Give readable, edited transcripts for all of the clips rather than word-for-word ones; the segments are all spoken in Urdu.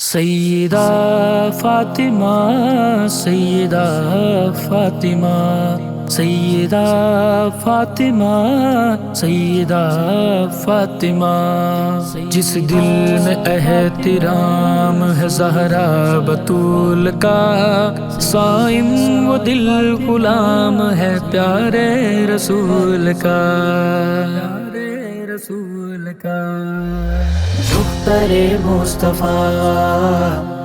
سیدہ فاطمہ سیدہ فاطمہ سیدہ فاطمہ سیدہ فاطمہ، جس دل میں احترام ہے زہرا بطول کا، صائم وہ دل غلام ہے پیارے رسول کا، پیارے رسول کا۔ دختر مصطفیٰ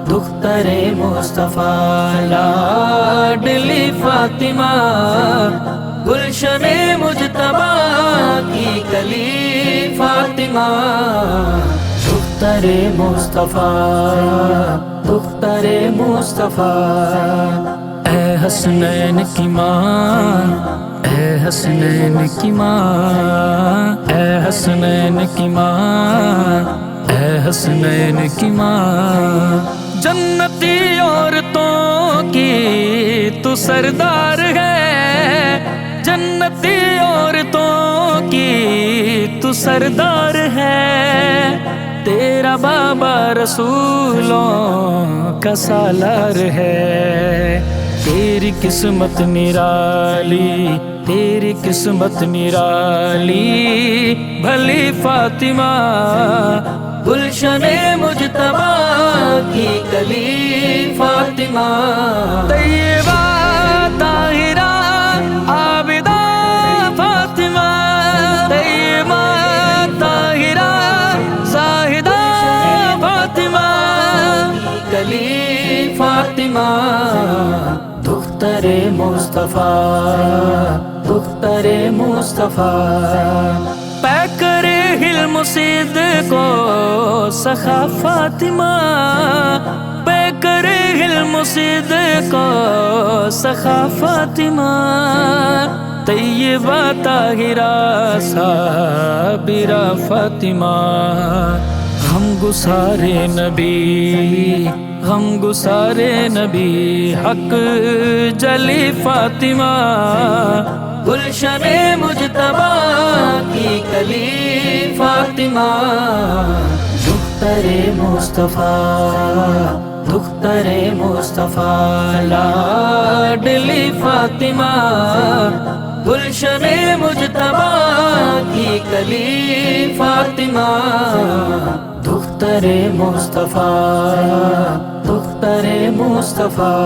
دختر مصطفیٰ لاڈلی فاطمہ، گلشن مجتبیٰ کی کلی فاطمہ، دختر مصطفیٰ دختر مصطفیٰ، اے حسنین کی ماں اے حسنین کی ماں اے حسنین کی ماں اے حسنین کی ماں، جنتی عورتوں کی تو سردار ہے، جنتی عورتوں کی تو سردار ہے، تیرا بابا رسولوں کا سالار ہے، تیری قسمت نرالی تیری قسمت نرالی، بھلی فاطمہ گلشن مجتبیٰ کی کلی فاطمہ، طیبہ طاہرہ عابدہ فاطمہ، طیبہ طاہرہ زاہدہ فاطمہ، کلی فاطمہ، دختر مصطفیٰ دختر مصطفیٰ، پیکر حلم صدق کو سخا فاطمہ، پیکر حلم صدق کو سخا فاطمہ، طیبہ طاہرہ صابرہ فاطمہ، غم گسار نبی غم گسار نبی حق جلی فاطمہ، گلشن مجتبیٰ کی کلی فاطمہ، دختر مصطفیٰ دختر مصطفیٰ لاڈلی فاطمہ، گلشن مجتبیٰ کی کلی فاطمہ، دختر مصطفیٰ دختر مصطفیٰ،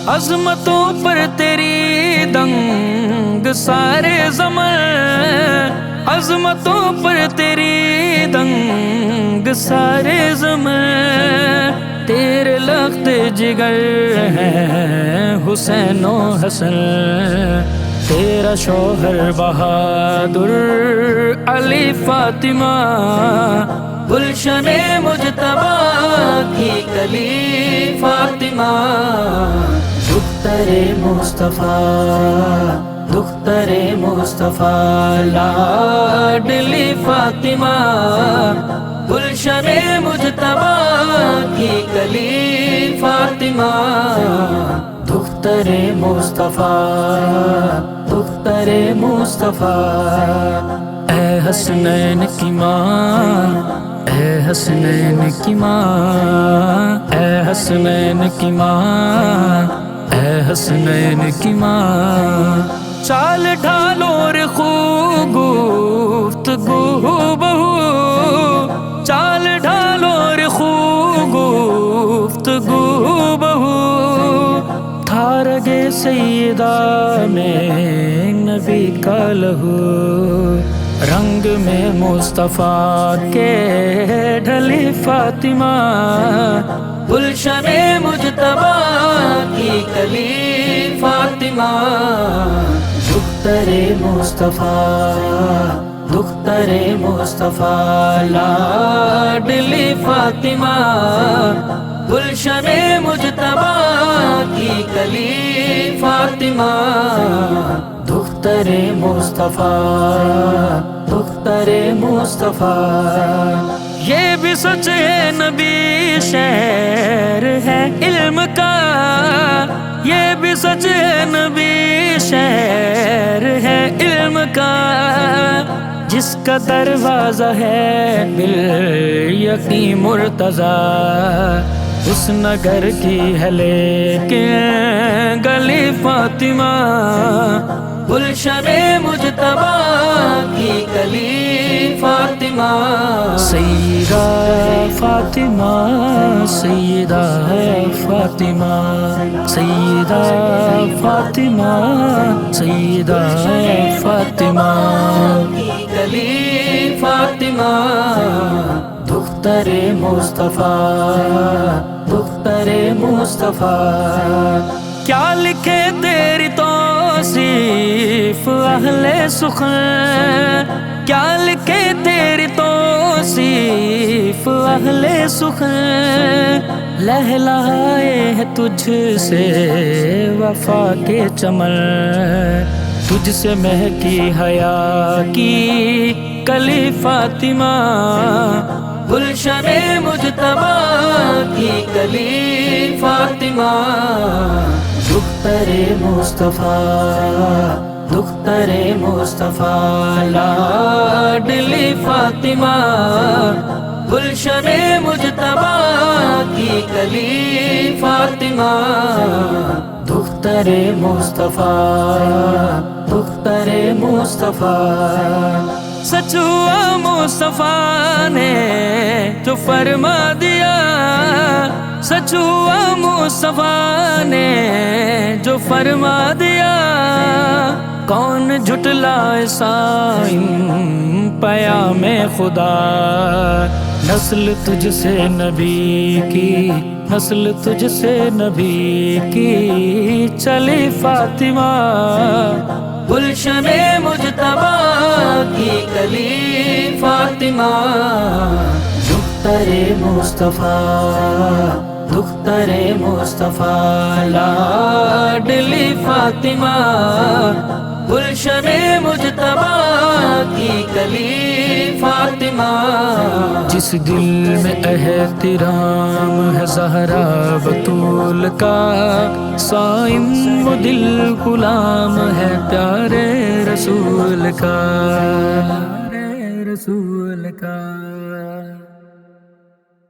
عظمتوں پر تیری دنگ سارے زمن، عظمتوں پر تیری دنگ سارے زمن، تیرے لخت جگر ہیں حسین و حسن، تیرا شوہر بہادر علی فاطمہ، گلشن مجتبیٰ کی کلی فاطمہ، دختر مصطفیٰ دختر مصطفیٰ لاڈلی فاطمہ، گلشن مجتبیٰ کی کلی فاطمہ، دختر مصطفیٰ دختر مصطفیٰ، اے حسنین کی ماں اے حسنین کی ماں اے حسنین کی ماں اے حسنین کی ماں، چال ڈھال اور خوب گفتگو بہو، چال ڈھال اور خوب گفتگو بہو، تھا رگے سیدہ میں نبی کا لہو، رنگ میں مصطفیٰ کے ڈھلی فاطمہ، گلشن مجتبیٰ کی کلی فاطمہ، دختر مصطفیٰ دختر مصطفیٰ لاڈلی فاطمہ، گلشن مجتبیٰ کی کلی فاطمہ، دختر مصطفیٰ دختر مصطفیٰ، یہ بھی سچ ہے نبی شہر ہے علم کا، یہ بھی سچ ہے نبی شہر ہے علم کا، جس کا دروازہ ہے یقین مرتضی اس نگر کی ہے لیکن گلی فاطمہ، گلشن مجتبی کی گلی فاطمہ، سیدہ فاطمہ، سیدہ فاطمہ، سیدہ فاطمہ، سیدہ فاطمہ کی گلی فاطمہ، دختر مصطفیٰ، دختر مصطفیٰ، کیا لکھے تیری توصیف اہل سخن، کیا لکھے تیری توصیف اہل سخن، لہلائے ہے تجھ سے وفا کے چمن، تجھ سے مہکی حیا کی کلی فاطمہ، گلشن مجتبی کی گلی فاطمہ، دختر مصطفیٰ، دختر مصطفیٰ، لاڈلی فاطمہ، گلشن مجتبی کی گلی فاطمہ، دختر مصطفیٰ، دختر مصطفیٰ، سچ ہوا مصطفیٰ نے جو فرما دیا، سچ ہوا مصطفیٰ نے جو فرما دیا، کون جھٹلائے صائم پیام خدا، نسل تجھ سے نبی کی، نسل تجھ سے نبی کی چلی فاطمہ، گلشن مجتبی کی گلی فاطمہ، دختر مصطفیٰ، دختر مصطفیٰ، لاڈلی فاطمہ، گلشن مجتبی کی گلی فاطمہ، جس دل میں احترام ہے زہرا بطول کا، صائم وہ دل غلام ہے پیارے رسول کا، پیارے رسول کا۔